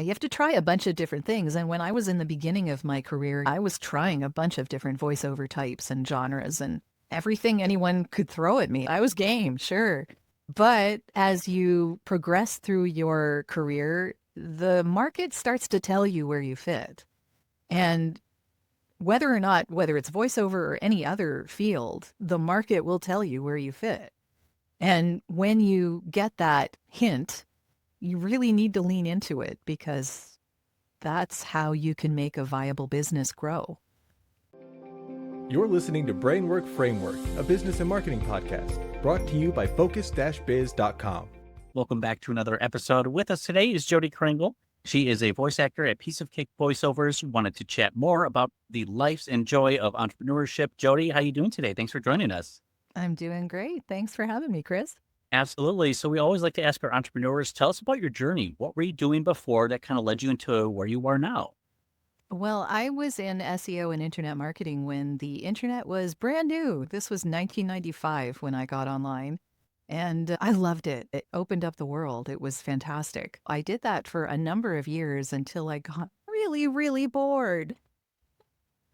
You have to try a bunch of different things. And when I was in the beginning of my career, I was trying a bunch of different voiceover types and genres and everything anyone could throw at me. I was game, sure. But as you progress through your career, the market starts to tell you where you fit. And whether or not, whether it's voiceover or any other field, the market will tell you where you fit. And when you get that hint, you really need to lean into it because that's how you can make a viable business grow. You're listening to Brainwork Framework, a business and marketing podcast, brought to you by focus-biz.com. Welcome back to another episode. With us today is Jodi Krangle. She is a voice actor at Piece of Cake Voiceovers. We wanted to chat more about the life and joy of entrepreneurship. Jodi, how are you doing today? Thanks for joining us. I'm doing great. Thanks for having me, Chris. Absolutely. So we always like to ask our entrepreneurs, tell us about your journey. What were you doing before that kind of led you into where you are now? Well, I was in SEO and internet marketing when the internet was brand new. This was 1995 when I got online. And I loved it. It opened up the world. It was fantastic. I did that for a number of years until I got really, really bored.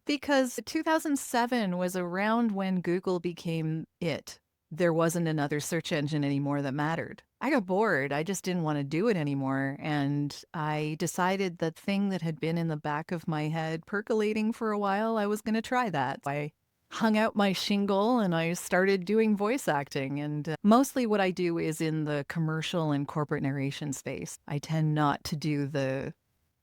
Because 2007 was around when Google became it. There wasn't another search engine anymore that mattered. I got bored. I just didn't want to do it anymore. And I decided the thing that had been in the back of my head percolating for a while, I was going to try that. I hung out my shingle and I started doing voice acting. And mostly what I do is in the commercial and corporate narration space. I tend not to do the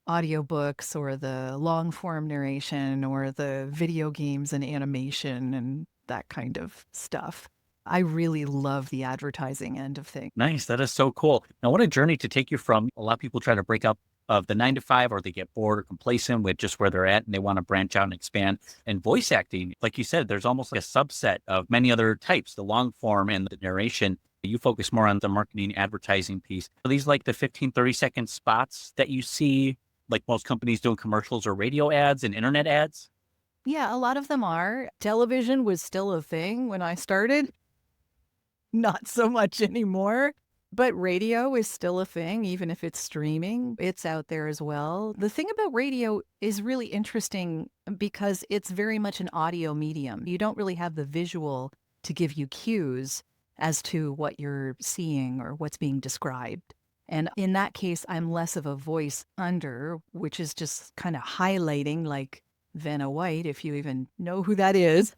audiobooks or the long form narration or the video games and animation and that kind of stuff. I really love the advertising end of things. Nice. That is so cool. Now, what a journey to take you from. A lot of people try to break up of the 9 to 5, or they get bored or complacent with just where they're at and they want to branch out and expand. And voice acting, like you said, there's almost like a subset of many other types, the long form and the narration. You focus more on the marketing advertising piece. Are these like the 15, 30-second spots that you see, like most companies doing commercials or radio ads and internet ads? Yeah, a lot of them are. Television was still a thing when I started. Not so much anymore. But radio is still a thing, even if it's streaming. It's out there as well. The thing about radio is really interesting because it's very much an audio medium. You don't really have the visual to give you cues as to what you're seeing or what's being described. And in that case, I'm less of a voice under, which is just kind of highlighting, like Vanna White, if you even know who that is,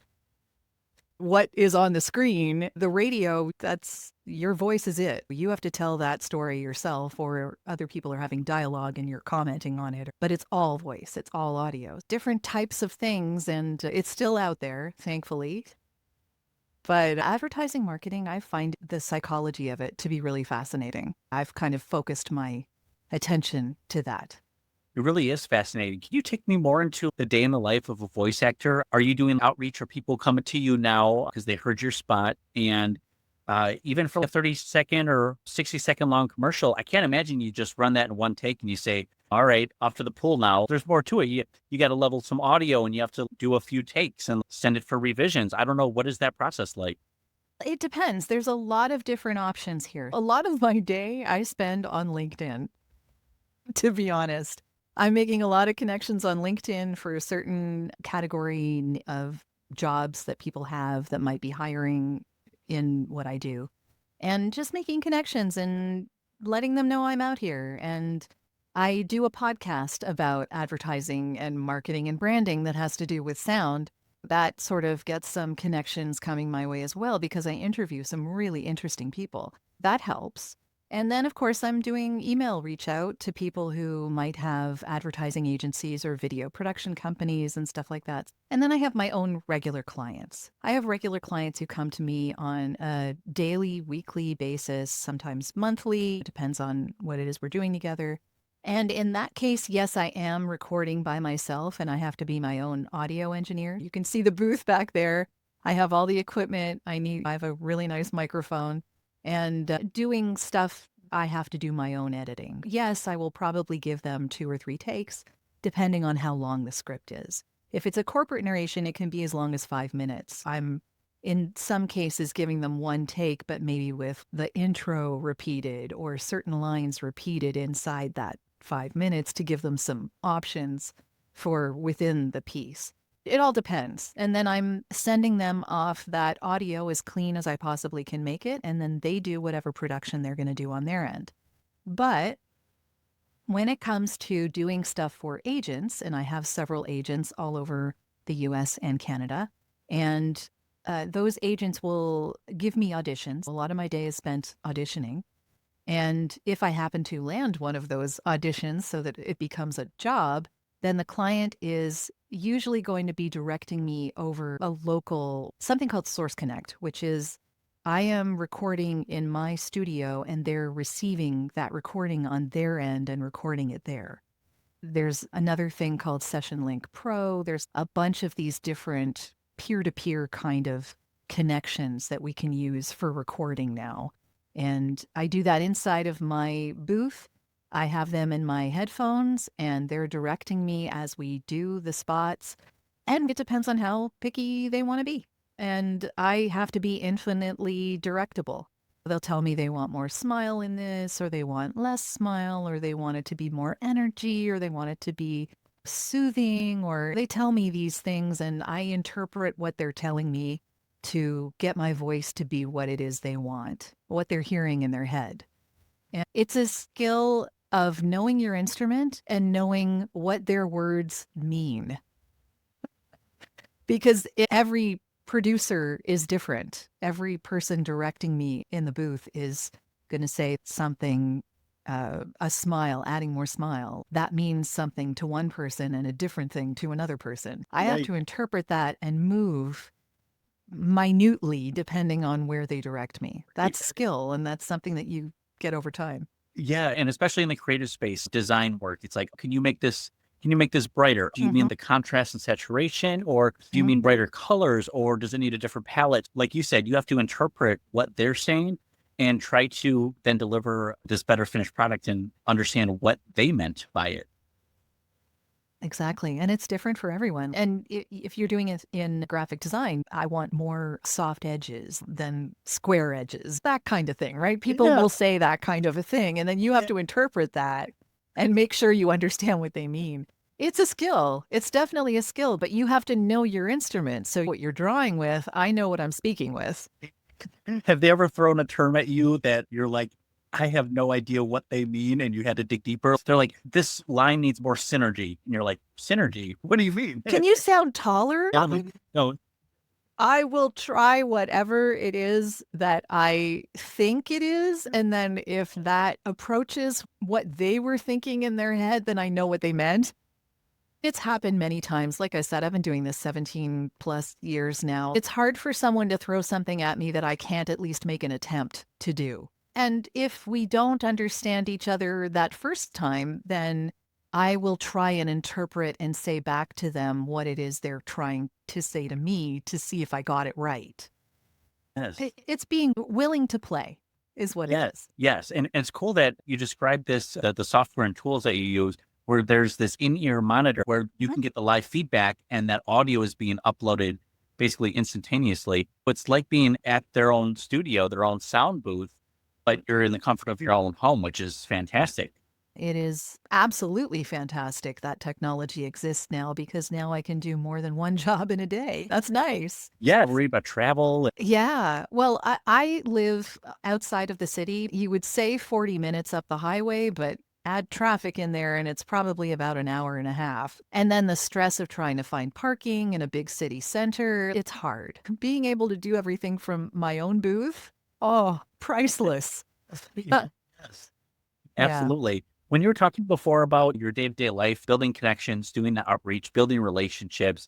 what is on the screen. The radio, that's your voice is it. You have to tell that story yourself, or other people are having dialogue and you're commenting on it. But it's all voice, it's all audio. Different types of things, and it's still out there, thankfully. But advertising marketing, I find the psychology of it to be really fascinating. I've kind of focused my attention to that. It really is fascinating. Can you take me more into the day in the life of a voice actor? Are you doing outreach? Are people coming to you now because they heard your spot? And even for a 30-second or 60-second long commercial, I can't imagine you just run that in one take and you say, all right, off to the pool now. There's more to it. You got to level some audio and you have to do a few takes and send it for revisions. I don't know. What is that process like? It depends. There's a lot of different options here. A lot of my day I spend on LinkedIn, to be honest. I'm making a lot of connections on LinkedIn for a certain category of jobs that people have that might be hiring in what I do. And just making connections and letting them know I'm out here. And I do a podcast about advertising and marketing and branding that has to do with sound. That sort of gets some connections coming my way as well because I interview some really interesting people. That helps. And then, of course, I'm doing email reach out to people who might have advertising agencies or video production companies and stuff like that. And then I have my own regular clients. I have regular clients who come to me on a daily, weekly basis, sometimes monthly. It depends on what it is we're doing together. And in that case, yes, I am recording by myself and I have to be my own audio engineer. You can see the booth back there. I have all the equipment I need. I have a really nice microphone. And doing stuff, I have to do my own editing. Yes, I will probably give them 2 or 3 takes, depending on how long the script is. If it's a corporate narration, it can be as long as 5 minutes. I'm, in some cases, giving them 1 take, but maybe with the intro repeated or certain lines repeated inside that 5 minutes to give them some options for within the piece. It all depends. And then I'm sending them off that audio as clean as I possibly can make it. And then they do whatever production they're going to do on their end. But when it comes to doing stuff for agents, and I have several agents all over the US and Canada, and those agents will give me auditions. A lot of my day is spent auditioning. And if I happen to land one of those auditions so that it becomes a job, then the client is usually going to be directing me over a local, something called Source Connect, which is I am recording in my studio and they're receiving that recording on their end and recording it there. There's another thing called Session Link Pro. There's a bunch of these different peer-to-peer kind of connections that we can use for recording now. And I do that inside of my booth. I have them in my headphones and they're directing me as we do the spots. And it depends on how picky they want to be. And I have to be infinitely directable. They'll tell me they want more smile in this, or they want less smile, or they want it to be more energy, or they want it to be soothing, or they tell me these things and I interpret what they're telling me to get my voice to be what it is they want, what they're hearing in their head. And it's a skill of knowing your instrument and knowing what their words mean. Because every producer is different. Every person directing me in the booth is going to say something, a smile, adding more smile. That means something to one person and a different thing to another person. I have to interpret that and move minutely depending on where they direct me. That's skill, and that's something that you get over time. Yeah. And especially in the creative space, design work, it's like, can you make this brighter? Do you mean the contrast and saturation, or do you mean brighter colors, or does it need a different palette? Like you said, you have to interpret what they're saying and try to then deliver this better finished product and understand what they meant by it. Exactly. And it's different for everyone. And if you're doing it in graphic design, I want more soft edges than square edges, that kind of thing, right? People will say that kind of a thing. And then you have to interpret that and make sure you understand what they mean. It's a skill. It's definitely a skill, but you have to know your instrument. So what you're drawing with, I know what I'm speaking with. Have they ever thrown a term at you that you're like, I have no idea what they mean, and you had to dig deeper? They're like, this line needs more synergy. And you're like, synergy? What do you mean? Can you sound taller? No. I will try whatever it is that I think it is. And then if that approaches what they were thinking in their head, then I know what they meant. It's happened many times. Like I said, I've been doing this 17 plus years now. It's hard for someone to throw something at me that I can't at least make an attempt to do. And if we don't understand each other that first time, then I will try and interpret and say back to them what it is they're trying to say to me to see if I got it right. Yes. It's being willing to play is what it is. Yes. And it's cool that you described this, the software and tools that you use, where there's this in-ear monitor where you can get the live feedback and that audio is being uploaded basically instantaneously. It's like being at their own studio, their own sound booth, but you're in the comfort of your own home, which is fantastic. It is absolutely fantastic that technology exists now, because now I can do more than one job in a day. That's nice. Yeah, worry about travel. Yeah. Well, I live outside of the city. You would say 40 minutes up the highway, but add traffic in there and it's probably about an hour and a half. And then the stress of trying to find parking in a big city center, it's hard. Being able to do everything from my own booth, oh, priceless. Yes. Absolutely. When you were talking before about your day-to-day life, building connections, doing the outreach, building relationships,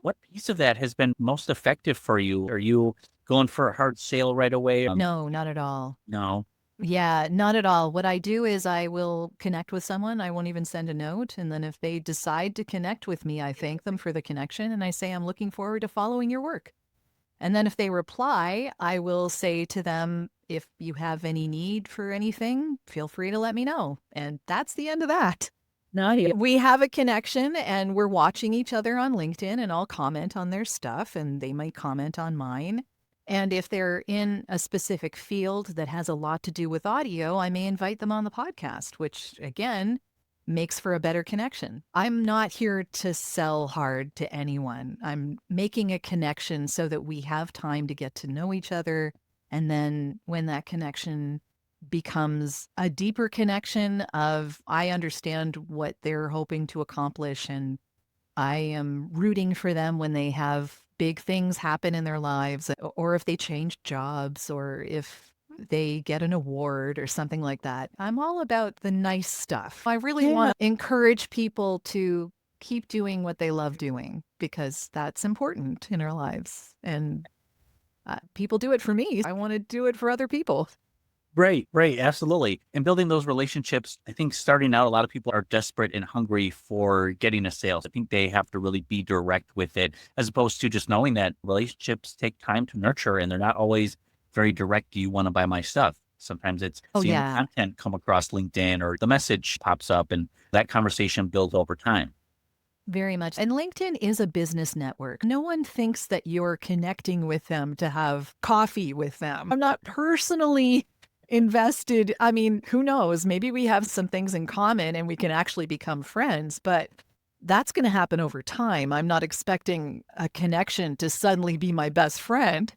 what piece of that has been most effective for you? Are you going for a hard sale right away? No, not at all. No. Yeah, not at all. What I do is I will connect with someone. I won't even send a note. And then if they decide to connect with me, I thank them for the connection and I say, I'm looking forward to following your work. And then if they reply, I will say to them, if you have any need for anything, feel free to let me know. And that's the end of that. We have a connection and we're watching each other on LinkedIn, and I'll comment on their stuff and they might comment on mine. And if they're in a specific field that has a lot to do with audio, I may invite them on the podcast, which again, makes for a better connection. I'm not here to sell hard to anyone. I'm making a connection so that we have time to get to know each other. And then when that connection becomes a deeper connection of I understand what they're hoping to accomplish and I am rooting for them when they have big things happen in their lives, or if they change jobs, or if they get an award or something like that. I'm all about the nice stuff. I really want to encourage people to keep doing what they love doing because that's important in our lives. And people do it for me. I want to do it for other people. Right, absolutely. And building those relationships, I think starting out, a lot of people are desperate and hungry for getting a sale. I think they have to really be direct with it, as opposed to just knowing that relationships take time to nurture and they're not always very direct. Do you want to buy my stuff? Sometimes it's seeing the content come across LinkedIn or the message pops up and that conversation builds over time. Very much. And LinkedIn is a business network. No one thinks that you're connecting with them to have coffee with them. I'm not personally invested. I mean, who knows? Maybe we have some things in common and we can actually become friends, but that's going to happen over time. I'm not expecting a connection to suddenly be my best friend.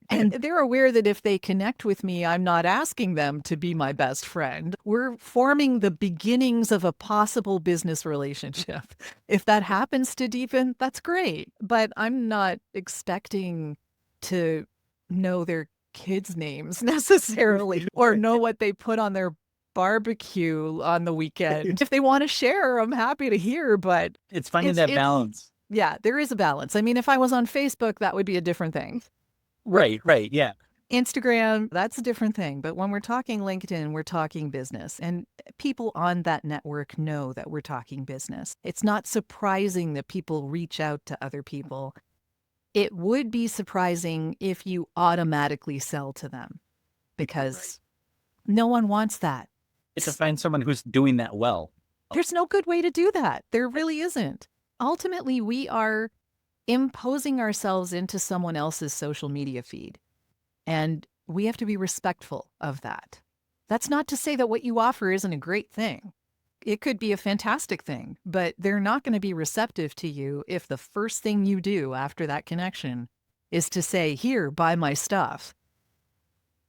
And they're aware that if they connect with me, I'm not asking them to be my best friend. We're forming the beginnings of a possible business relationship. If that happens to deepen, that's great. But I'm not expecting to know their kids' names necessarily or know what they put on their barbecue on the weekend. If they want to share, I'm happy to hear, but it's finding that balance. Yeah, there is a balance. I mean, if I was on Facebook, that would be a different thing. Right, yeah. Instagram, that's a different thing. But when we're talking LinkedIn, we're talking business. And people on that network know that we're talking business. It's not surprising that people reach out to other people. It would be surprising if you automatically sell to them because no one wants that. It's to find someone who's doing that well. There's no good way to do that. There really isn't. Ultimately, we are imposing ourselves into someone else's social media feed. And we have to be respectful of that. That's not to say that what you offer isn't a great thing. It could be a fantastic thing, but they're not going to be receptive to you if the first thing you do after that connection is to say, here, buy my stuff.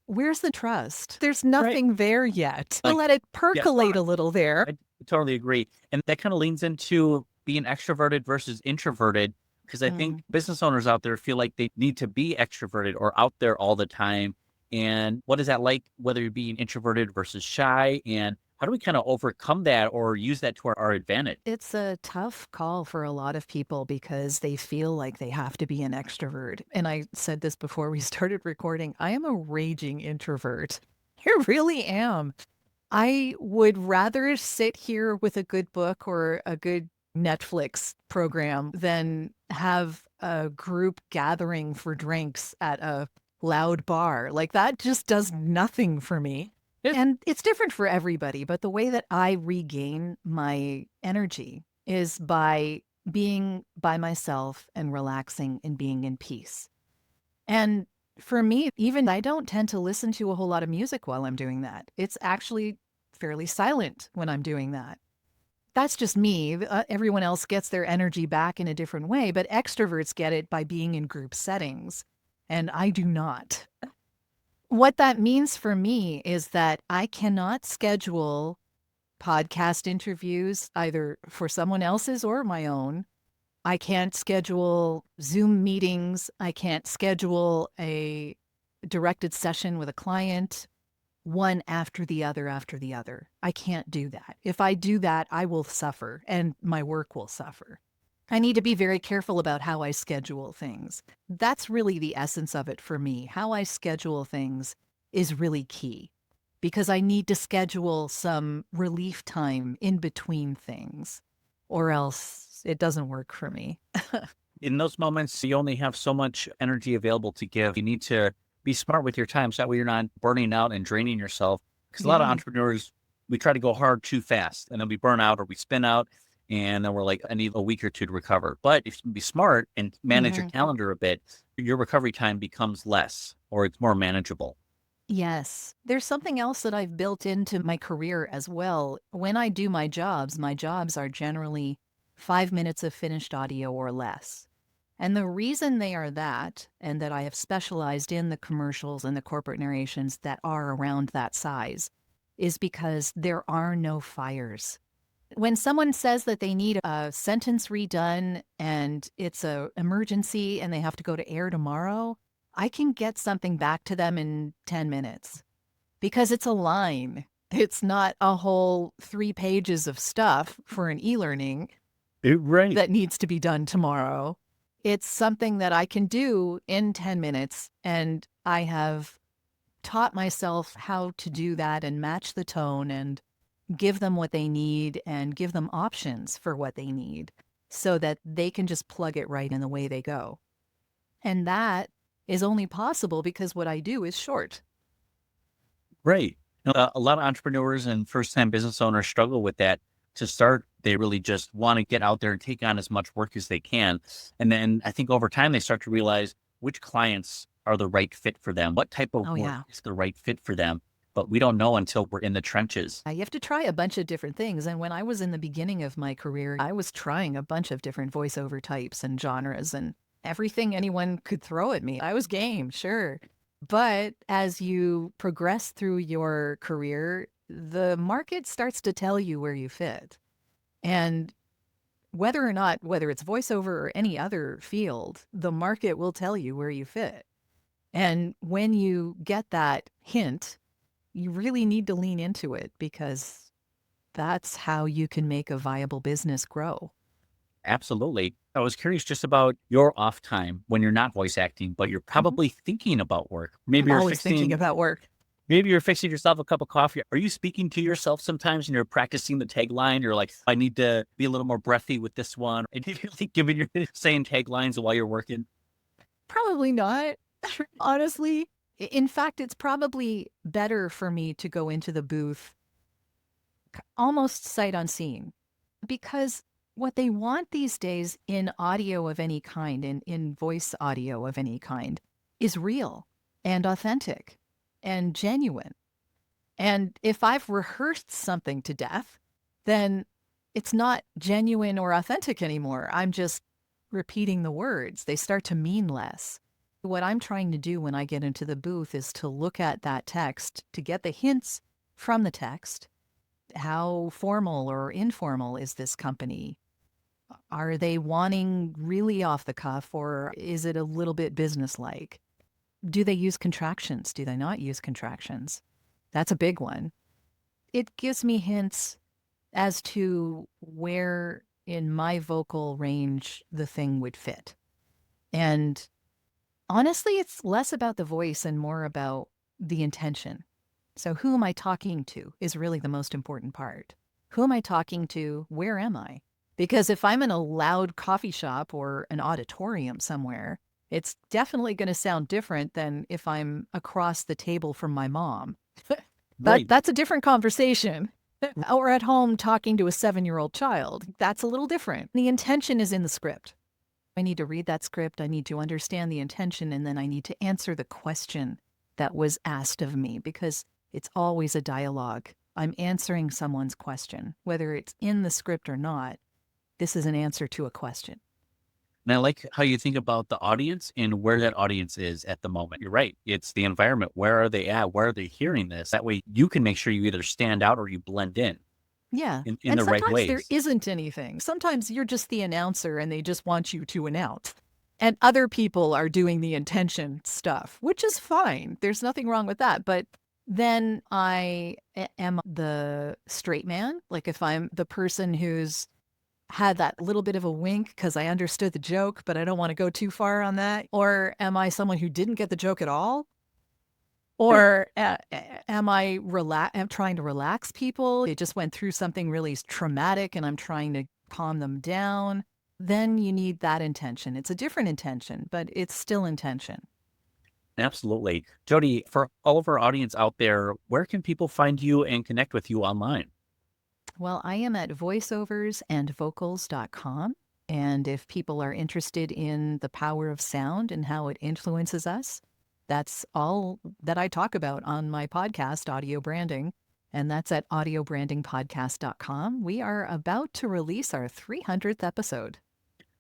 Where's the trust? There's nothing there yet. Let it percolate a little there. I totally agree. And that kind of leans into being extroverted versus introverted, because I think business owners out there feel like they need to be extroverted or out there all the time. And what is that like, whether you're being introverted versus shy? And how do we kind of overcome that or use that to our advantage? It's a tough call for a lot of people because they feel like they have to be an extrovert. And I said this before we started recording. I am a raging introvert. I really am. I would rather sit here with a good book or a good Netflix program than have a group gathering for drinks at a loud bar. Like that just does nothing for me. And it's different for everybody, but the way that I regain my energy is by being by myself and relaxing and being in peace. And for me, even I don't tend to listen to a whole lot of music while I'm doing that. It's actually fairly silent when I'm doing that. That's just me. Everyone else gets their energy back in a different way, but extroverts get it by being in group settings, and I do not. What that means for me is that I cannot schedule podcast interviews either for someone else's or my own. I can't schedule Zoom meetings. I can't schedule a directed session with a client, one after the other after the other. I can't do that. If I do that, I will suffer and my work will suffer. I need to be very careful about how I schedule things. That's really the essence of it for me. How I schedule things is really key because I need to schedule some relief time in between things or else it doesn't work for me. In those moments, you only have so much energy available to give. You need to be smart with your time so that way you're not burning out and draining yourself. Because a lot of entrepreneurs, we try to go hard too fast and then we burn out or we spin out. And then we're like, I need a week or two to recover. But if you can be smart and manage your calendar a bit, your recovery time becomes less or it's more manageable. Yes. There's something else that I've built into my career as well. When I do my jobs are generally 5 minutes of finished audio or less. And the reason they are that, and that I have specialized in the commercials and the corporate narrations that are around that size, is because there are no fires. When someone says that they need a sentence redone and it's an emergency and they have to go to air tomorrow, I can get something back to them in 10 minutes because it's a line. It's not a whole 3 pages of stuff for an e-learning Right. that needs to be done tomorrow. It's something that I can do in 10 minutes, and I have taught myself how to do that and match the tone and give them what they need and give them options for what they need so that they can just plug it right in the way they go. And that is only possible because what I do is short. Right. A lot of entrepreneurs and first-time business owners struggle with that. To start, they really just want to get out there and take on as much work as they can. And then I think over time, they start to realize which clients are the right fit for them, what type of Oh, work yeah. is the right fit for them. But we don't know until we're in the trenches. You have to try a bunch of different things. And when I was in the beginning of my career, I was trying a bunch of different voiceover types and genres and everything anyone could throw at me. I was game, sure. But as you progress through your career, the market starts to tell you where you fit. And whether it's voiceover or any other field, the market will tell you where you fit. And when you get that hint, you really need to lean into it because that's how you can make a viable business grow. Absolutely. I was curious just about your off time when you're not voice acting, but you're Mhm. probably thinking about work. I'm always thinking about work. Maybe you're fixing yourself a cup of coffee. Are you speaking to yourself sometimes and you're practicing the tagline? You're like, I need to be a little more breathy with this one. And you're like giving your saying taglines while you're working. Probably not. Honestly, in fact, it's probably better for me to go into the booth almost sight unseen because what they want these days in audio of any kind, in voice audio of any kind, is real and authentic and genuine. And if I've rehearsed something to death, then it's not genuine or authentic anymore. I'm just repeating the words. They start to mean less. What I'm trying to do when I get into the booth is to look at that text, to get the hints from the text. How formal or informal is this company? Are they wanting really off the cuff, or is it a little bit businesslike? Do they use contractions? Do they not use contractions? That's a big one. It gives me hints as to where in my vocal range the thing would fit. And honestly, it's less about the voice and more about the intention. So who am I talking to is really the most important part. Who am I talking to? Where am I? Because if I'm in a loud coffee shop or an auditorium somewhere, it's definitely going to sound different than if I'm across the table from my mom. Right. That's a different conversation. Or at home talking to a 7-year-old child. That's a little different. The intention is in the script. I need to read that script. I need to understand the intention, and then I need to answer the question that was asked of me because it's always a dialogue. I'm answering someone's question, whether it's in the script or not. This is an answer to a question. And I like how you think about the audience and where that audience is at the moment. You're right. It's the environment. Where are they at? Where are they hearing this? That way you can make sure you either stand out or you blend in Yeah. in And the right sometimes there ways. isn't anything. Sometimes you're just the announcer and they just want you to announce. And other people are doing the intention stuff, which is fine. There's nothing wrong with that. But then am the straight man. Like if I'm the person who's had that little bit of a wink because I understood the joke, but I don't want to go too far on that. Or am I someone who didn't get the joke at all? Or am I am trying to relax people? They just went through something really traumatic and I'm trying to calm them down. Then you need that intention. It's a different intention, but it's still intention. Absolutely. Jodi, for all of our audience out there, where can people find you and connect with you online? Well, I am at voiceoversandvocals.com. And if people are interested in the power of sound and how it influences us, That's all that I talk about on my podcast, Audio Branding, and that's at audiobrandingpodcast.com. We are about to release our 300th episode.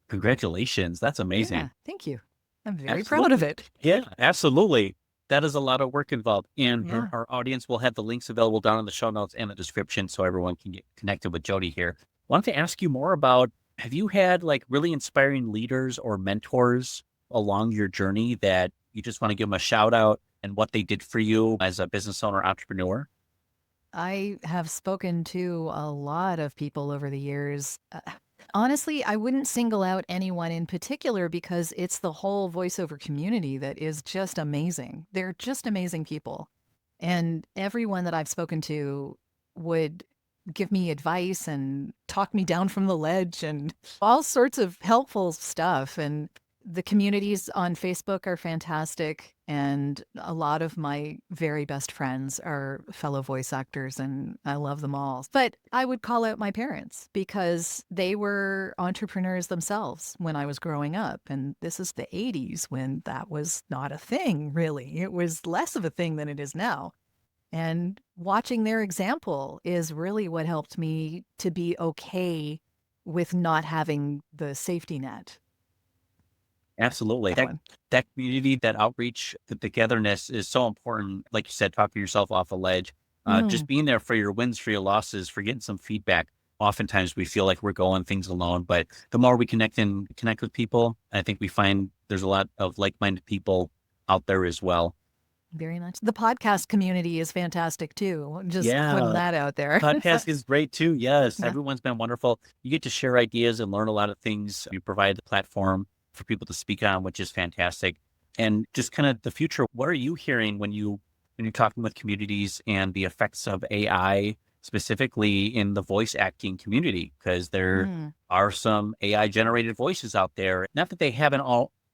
Congratulations. That's amazing. Yeah, thank you. I'm very proud of it. Yeah, absolutely. That is a lot of work involved. And Yeah. our audience will have the links available down in the show notes and the description so everyone can get connected with Jodi here. Wanted to ask you more about, have you had like really inspiring leaders or mentors along your journey that you just want to give them a shout out and what they did for you as a business owner, entrepreneur? I have spoken to a lot of people over the years. Honestly, I wouldn't single out anyone in particular because it's the whole voiceover community that is just amazing. They're just amazing people. And everyone that I've spoken to would give me advice and talk me down from the ledge and all sorts of helpful stuff. And the communities on Facebook are fantastic. And a lot of my very best friends are fellow voice actors, and I love them all. But I would call out my parents because they were entrepreneurs themselves when I was growing up. And this is the 80s when that was not a thing, really. It was less of a thing than it is now. And watching their example is really what helped me to be okay with not having the safety net. Absolutely. That community, that outreach, the togetherness is so important. Like you said, talking yourself off a ledge, just being there for your wins, for your losses, for getting some feedback. Oftentimes we feel like we're going things alone, but the more we connect with people, I think we find there's a lot of like-minded people out there as well. Very much. The podcast community is fantastic too. Just putting that out there. Podcast is great too. Yes. Yeah. Everyone's been wonderful. You get to share ideas and learn a lot of things. You provide the platform for people to speak on, which is fantastic. And just kind of the future, what are you hearing when you're talking with communities and the effects of AI specifically in the voice acting community? Because there are some AI generated voices out there. Not that they haven't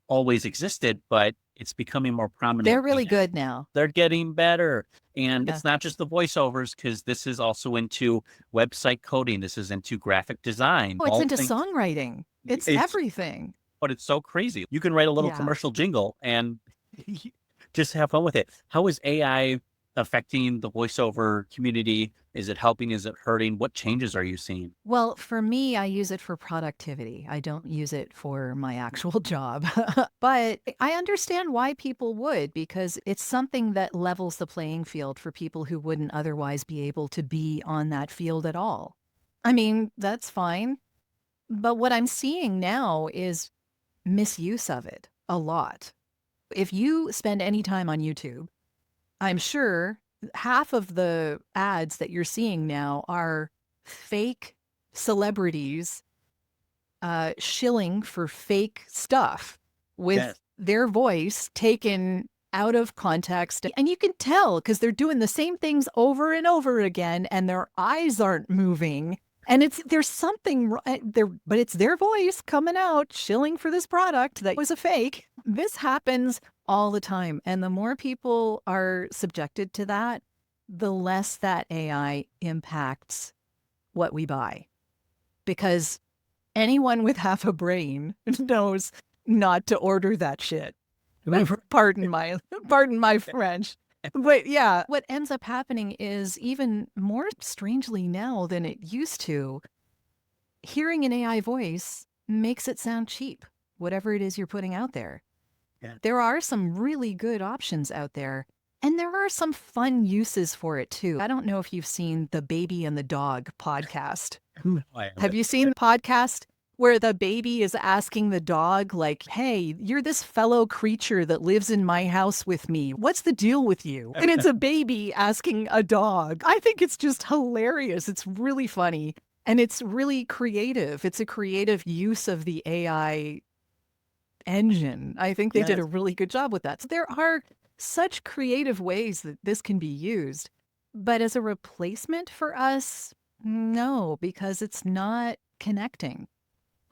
always existed, but it's becoming more prominent. They're really good now. They're getting better. And it's not just the voiceovers, because this is also into website coding. This is into graphic design. Oh, it's into songwriting. It's everything. But it's so crazy. You can write a little commercial jingle and just have fun with it. How is AI affecting the voiceover community? Is it helping? Is it hurting? What changes are you seeing? Well, for me, I use it for productivity. I don't use it for my actual job. But I understand why people would, because it's something that levels the playing field for people who wouldn't otherwise be able to be on that field at all. I mean, that's fine. But what I'm seeing now is misuse of it a lot. If you spend any time on YouTube, I'm sure half of the ads that you're seeing now are fake celebrities shilling for fake stuff with their voice taken out of context. And you can tell because they're doing the same things over and over again and their eyes aren't moving. And there's something there, but it's their voice coming out, shilling for this product that was a fake. This happens all the time. And the more people are subjected to that, the less that AI impacts what we buy. Because anyone with half a brain knows not to order that shit. Pardon my French. But yeah, what ends up happening is even more strangely now than it used to, hearing an AI voice makes it sound cheap, whatever it is you're putting out there. Yeah. There are some really good options out there, and there are some fun uses for it too. I don't know if you've seen the Baby and the Dog podcast. Have you seen the podcast where the baby is asking the dog, like, hey, you're this fellow creature that lives in my house with me. What's the deal with you? And it's a baby asking a dog. I think it's just hilarious. It's really funny. And it's really creative. It's a creative use of the AI engine. I think they did a really good job with that. So there are such creative ways that this can be used. But as a replacement for us, no, because it's not connecting.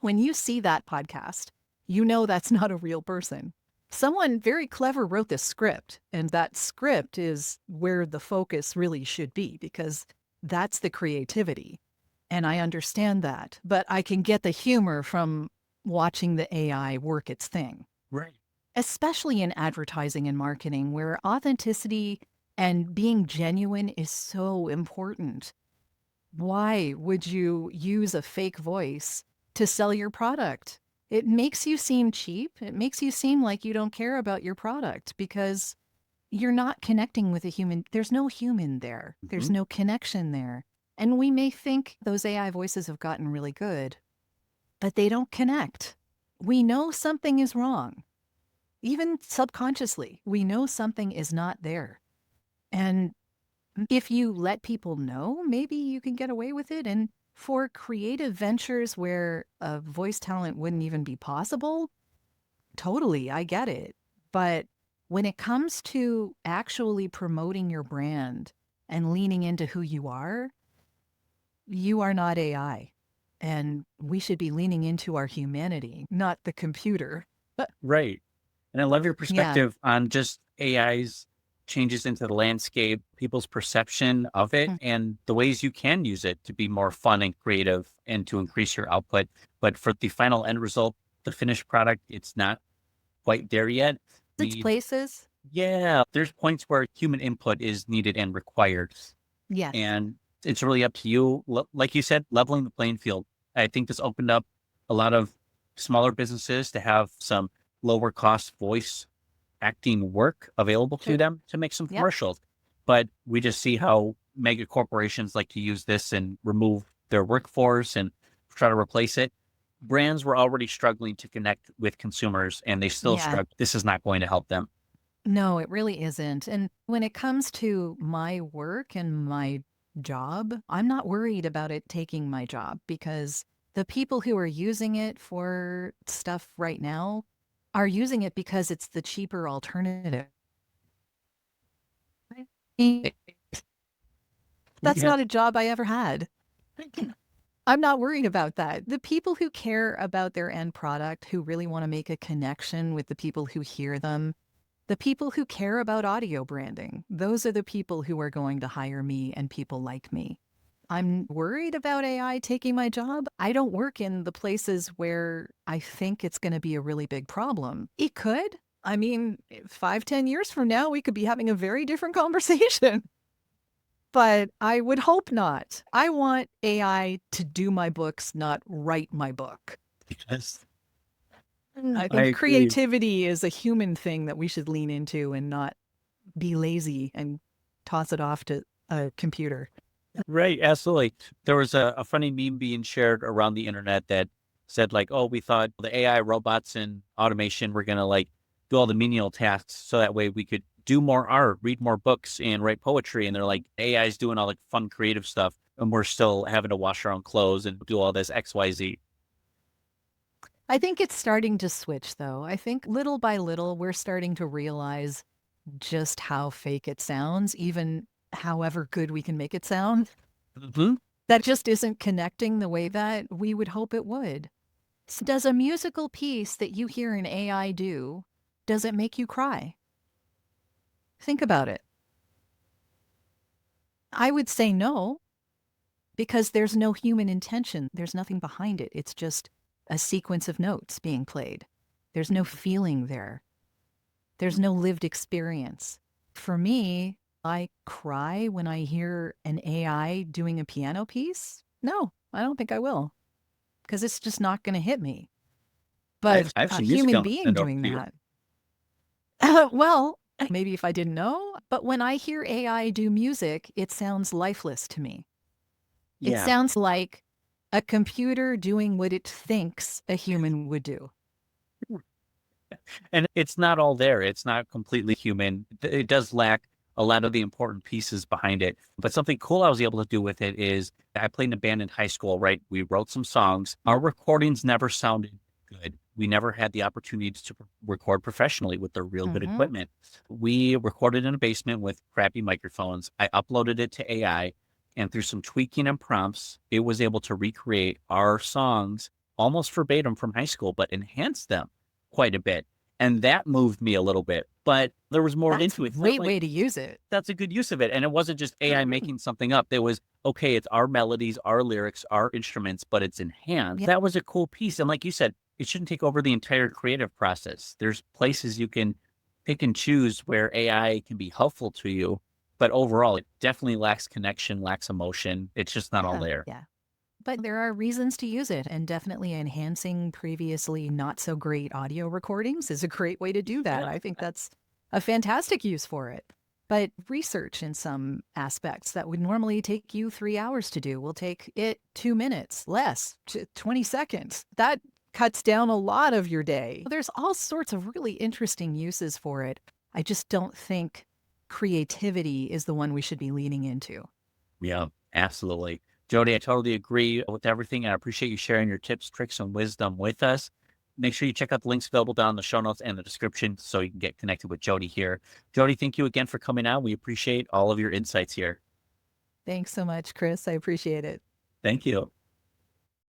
When you see that podcast, you know that's not a real person. Someone very clever wrote this script, and that script is where the focus really should be because that's the creativity. And I understand that, but I can get the humor from watching the AI work its thing. Right. Right. And I think that's a especially in advertising and marketing, where authenticity and being genuine is so important. Why would you use a fake voice to sell your product? It makes you seem cheap. It makes you seem like you don't care about your product because you're not connecting with a human. There's no human there. There's Mhm. no connection there. And we may think those AI voices have gotten really good, but they don't connect. We know something is wrong. Even subconsciously, we know something is not there. And if you let people know, maybe you can get away with it. And for creative ventures where a voice talent wouldn't even be possible, totally, I get it. But when it comes to actually promoting your brand and leaning into who you are not AI. And we should be leaning into our humanity, not the computer. Right. And I love your Yeah. perspective on just AI's changes into the landscape, people's perception of it, Mm. and the ways you can use it to be more fun and creative and to increase your output. But for the final end result, the finished product, it's not quite there yet. Its Need, places. yeah, there's points where human input is needed and required. Yes. And it's really up to you. Like you said, leveling the playing field. I think this opened up a lot of smaller businesses to have some lower cost voice acting work available to Sure. them to make some Yep. commercials. But we just see how mega corporations like to use this and remove their workforce and try to replace it. Brands were already struggling to connect with consumers and they still Yeah. struggle. This is not going to help them. No, it really isn't. And when it comes to my work and my job, I'm not worried about it taking my job because the people who are using it for stuff right now are using it because it's the cheaper alternative. That's Yeah. not a job I ever had. I'm not worried about that. The people who care about their end product, who really want to make a connection with the people who hear them, the people who care about audio branding, those are the people who are going to hire me and people like me. I'm worried about AI taking my job. I don't work in the places where I think it's going to be a really big problem. It could. I mean, 5, 10 years from now, we could be having a very different conversation. But I would hope not. I want AI to do my books, not write my book. Yes. I I think agree. creativity is a human thing that we should lean into and not be lazy and toss it off to a computer. Right, absolutely. There was a funny meme being shared around the internet that said like, "Oh, we thought the AI robots and automation were gonna like do all the menial tasks, so that way we could do more art, read more books, and write poetry." And they're like, "AI is doing all the fun, creative stuff, and we're still having to wash our own clothes and do all this X, Y, Z." I think it's starting to switch, though. I think little by little, we're starting to realize just how fake it sounds, even however good we can make it sound. Hmm. That just isn't connecting the way that we would hope it would. Does a musical piece that you hear an AI do, does it make you cry? Think about it. I would say no, because there's no human intention. There's nothing behind it. It's just a sequence of notes being played. There's no feeling there. There's no lived experience. For me, I cry when I hear an AI doing a piano piece. No, I don't think I will, because it's just not going to hit me. But I have a some music human I'll being send over doing to you. that, well, maybe if I didn't know, but when I hear AI do music, it sounds lifeless to me. It Yeah, sounds like a computer doing what it thinks a human would do. and it's not all there. It's not completely human. It does lack a lot of the important pieces behind it. But something cool I was able to do with it is I played in a band in high school, right? We wrote some songs. Our recordings never sounded good. We never had the opportunity to record professionally with the real good Hmm. equipment. We recorded in a basement with crappy microphones. I uploaded it to AI, and through some tweaking and prompts, it was able to recreate our songs almost verbatim from high school, but enhance them quite a bit. And that moved me a little bit, but there was more That's into a it. So I'm great like, way to use it. that's a good use of it. And it wasn't just AI making something up. There was, okay, it's our melodies, our lyrics, our instruments, but it's enhanced. Yeah. That was a cool piece. And like you said, it shouldn't take over the entire creative process. There's places you can pick and choose where AI can be helpful to you, but overall, it definitely lacks connection, lacks emotion. It's just not all there. Yeah. But there are reasons to use it, and definitely enhancing previously not so great audio recordings is a great way to do that. Yeah. I think that's a fantastic use for it. But research in some aspects that would normally take you 3 hours to do will take it 2 minutes, less, 20 seconds. That cuts down a lot of your day. There's all sorts of really interesting uses for it. I just don't think creativity is the one we should be leaning into. Yeah, absolutely. Jodi, I totally agree with everything. I appreciate you sharing your tips, tricks, and wisdom with us. Make sure you check out the links available down in the show notes and the description so you can get connected with Jodi here. Jodi, thank you again for coming out. We appreciate all of your insights here. Thanks so much, Chris. I appreciate it. Thank you.